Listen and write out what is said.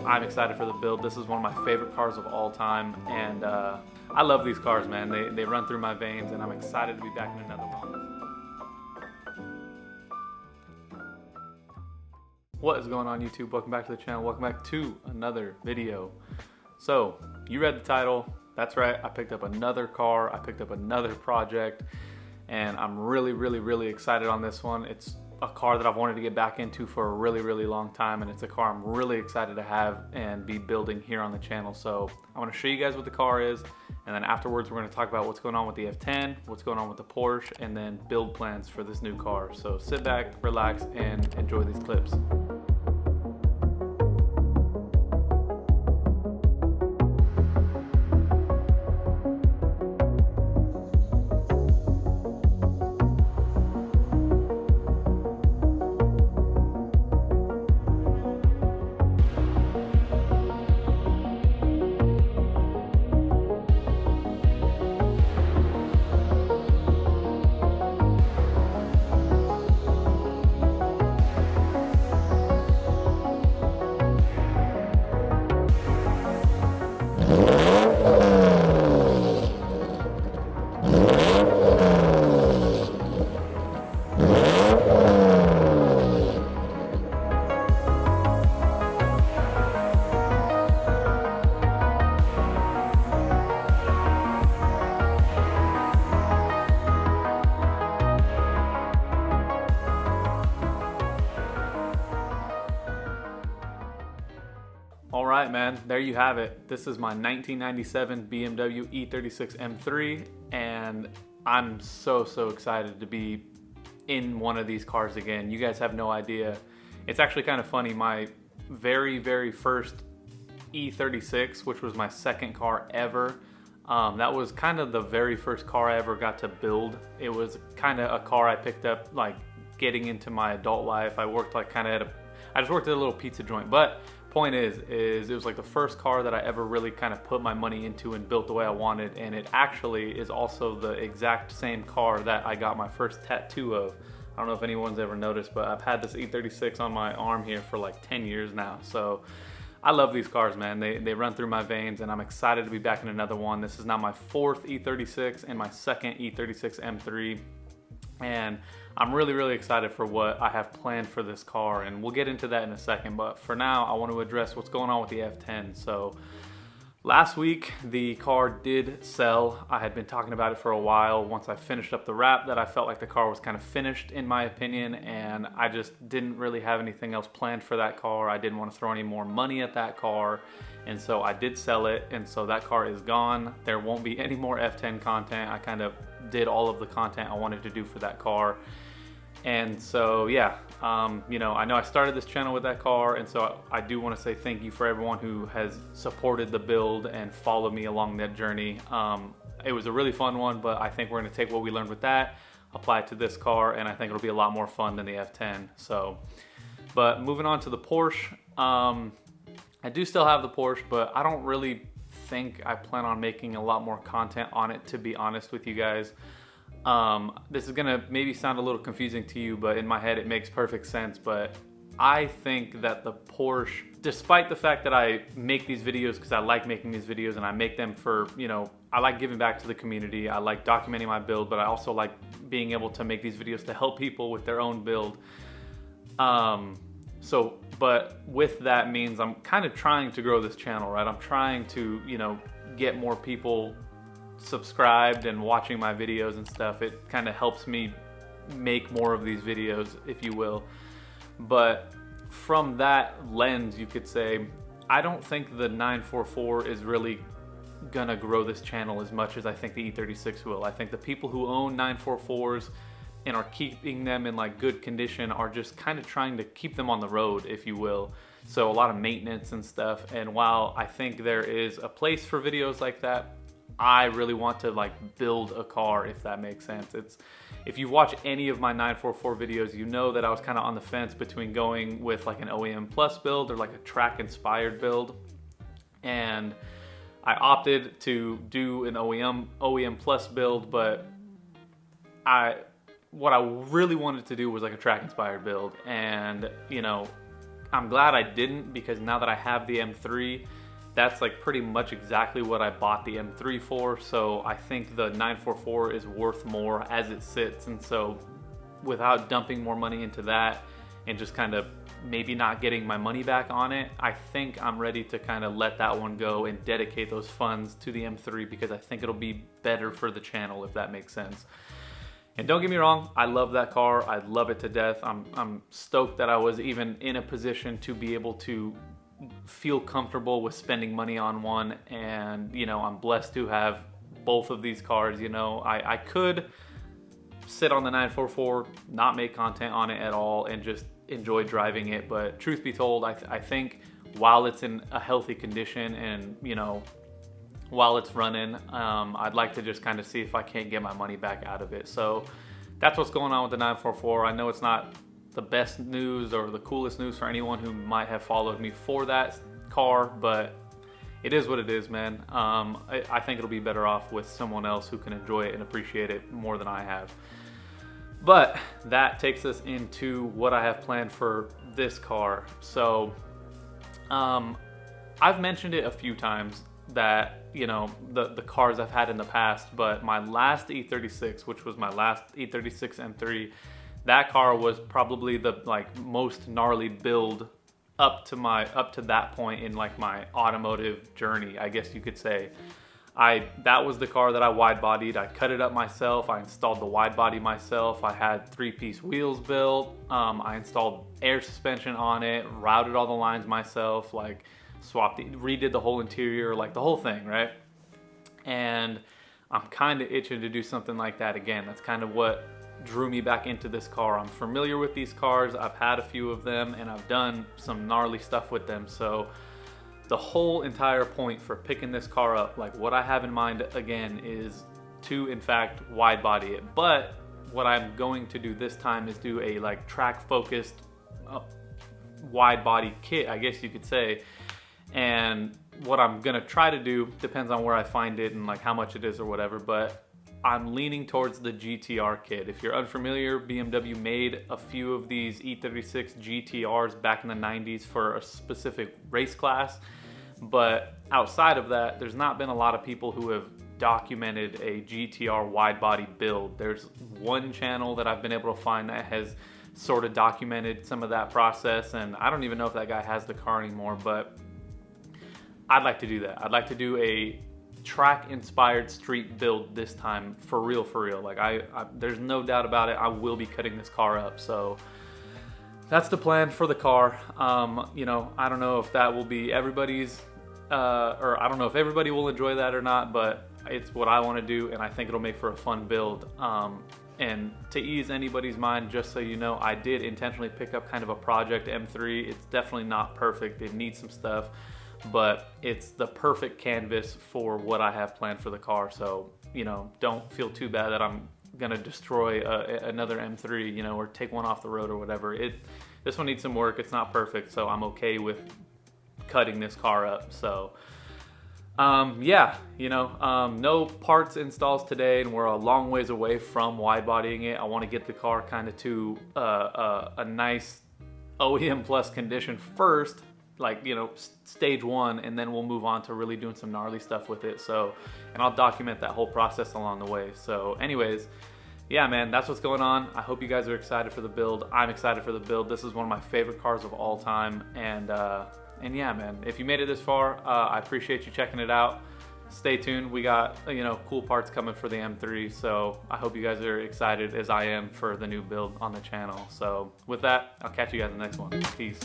I'm excited for the build. This is one of my favorite cars of all time, and I love these cars, man. They run through my veins, and I'm excited to be back in another one. What is going on, YouTube? Welcome back to the channel. Welcome back to another video. So, you read the title. That's right, I picked up another car. I picked up another project, and I'm really excited on this one. It's a car that I've wanted to get back into for a really long time, and it's a car I'm really excited to have and be building here on the channel. So I want to show you guys what the car is, and then afterwards we're going to talk about what's going on with the F10, what's going on with the Porsche, and then build plans for this new car. So sit back, relax, and enjoy these clips. All right, man, there you have it. This is my 1997 BMW E36 M3, and I'm so excited to be in one of these cars again. You guys have no idea. It's actually kind of funny. My very first E36, which was my second car ever, that was kind of the very first car I ever got to build. It was kind of a car I picked up like getting into my adult life. I worked like I just worked at a little pizza joint, but point is it was like the first car that I ever really kind of put my money into and built the way I wanted, and it actually is also the exact same car that I got my first tattoo of. I don't know if anyone's ever noticed, but I've had this E36 on my arm here for like 10 years now. So I love these cars, man. They run through my veins, and I'm excited to be back in another one. This is now my fourth E36 and my second E36 M3. And I'm really excited for what I have planned for this car, and we'll get into that in a second. But for now, I want to address what's going on with the F10. So last week, the car did sell. I had been talking about it for a while. Once I finished up the wrap, that I felt like the car was kind of finished in my opinion, and I just didn't really have anything else planned for that car. I didn't want to throw any more money at that car, and so I did sell it, and so that car is gone. There won't be any more F10 content. I kind of did all of the content I wanted to do for that car. And so yeah, you know I started this channel with that car, and so I do want to say thank you for everyone who has supported the build and followed me along that journey. It was a really fun one, but I think we're going to take what we learned with that, apply it to this car, and I think it'll be a lot more fun than the F10. So, but moving on to the Porsche, I do still have the Porsche, but I don't really think I plan on making a lot more content on it, to be honest with you guys. This is gonna maybe sound a little confusing to you, but in my head it makes perfect sense. But I think that the Porsche, despite the fact that I make these videos because I like making these videos and I make them for, you know, I like giving back to the community, I like documenting my build, but I also like being able to make these videos to help people with their own build. But with that means I'm kind of trying to grow this channel, right? I'm trying to, you know, get more people subscribed and watching my videos and stuff. It kind of helps me make more of these videos, if you will. But from that lens, you could say, I don't think the 944 is really gonna grow this channel as much as I think the E36 will. I think the people who own 944s and are keeping them in like good condition are just kind of trying to keep them on the road, if you will. So a lot of maintenance and stuff. And while I think there is a place for videos like that, I really want to like build a car, if that makes sense. If you watch any of my 944 videos, you know that I was kind of on the fence between going with like an OEM Plus build or like a track inspired build. And I opted to do an OEM Plus build, but what I really wanted to do was like a track inspired build. And you know, I'm glad I didn't, because now that I have the M3, that's like pretty much exactly what I bought the M3 for. So I think the 944 is worth more as it sits. And so without dumping more money into that and just kind of maybe not getting my money back on it, I think I'm ready to kind of let that one go and dedicate those funds to the M3, because I think it'll be better for the channel, if that makes sense. And don't get me wrong, I love that car. I love it to death. I'm stoked that I was even in a position to be able to feel comfortable with spending money on one. And, you know, I'm blessed to have both of these cars. You know, I could sit on the 944, not make content on it at all, and just enjoy driving it. But truth be told, I think while it's in a healthy condition and, you know, while it's running, I'd like to just kind of see if I can't get my money back out of it. So that's what's going on with the 944. I know it's not the best news or the coolest news for anyone who might have followed me for that car, but it is what it is, man. I think it'll be better off with someone else who can enjoy it and appreciate it more than I have. But that takes us into what I have planned for this car. So I've mentioned it a few times that, you know, the cars I've had in the past, but my last E36, which was my last E36 M3, that car was probably the like most gnarly build up to that point in like my automotive journey, I guess you could say. That was the car that I wide bodied. I cut it up myself. I installed the wide body myself. I had 3-piece wheels built. I installed air suspension on it, routed all the lines myself, like redid the whole interior, like the whole thing, right? And I'm kind of itching to do something like that again. That's kind of what drew me back into this car. I'm familiar with these cars. I've had a few of them and I've done some gnarly stuff with them. So the whole entire point for picking this car up, like what I have in mind again, is to in fact wide body it. But what I'm going to do this time is do a like track focused wide body kit, I guess you could say. And what I'm gonna try to do depends on where I find it and like how much it is or whatever, but I'm leaning towards the GTR kit. If you're unfamiliar, BMW made a few of these E36 GTRs back in the 90s for a specific race class. But outside of that, there's not been a lot of people who have documented a GTR wide body build. There's one channel that I've been able to find that has sort of documented some of that process, and I don't even know if that guy has the car anymore, but I'd like to do that. I'd like to do a track inspired street build this time, for real. Like there's no doubt about it, I will be cutting this car up. So that's the plan for the car. You know, I don't know if that will be everybody's or I don't know if everybody will enjoy that or not, but it's what I want to do, and I think it'll make for a fun build. And to ease anybody's mind, just so you know, I did intentionally pick up kind of a project M3. It's definitely not perfect, it needs some stuff, but it's the perfect canvas for what I have planned for the car. So, you know, don't feel too bad that I'm gonna destroy another M3, you know, or take one off the road or whatever. This one needs some work. It's not perfect, so I'm okay with cutting this car up. So yeah, you know, no parts installs today, and we're a long ways away from wide bodying it. I want to get the car kind of to a nice OEM plus condition first, like, you know, stage one, and then we'll move on to really doing some gnarly stuff with it. So, and I'll document that whole process along the way. So anyways, yeah, man, that's what's going on. I hope you guys are excited for the build. I'm excited for the build. This is one of my favorite cars of all time. And yeah, man, if you made it this far, I appreciate you checking it out. Stay tuned. We got, you know, cool parts coming for the M3. So I hope you guys are excited as I am for the new build on the channel. So with that, I'll catch you guys in the next one. Peace.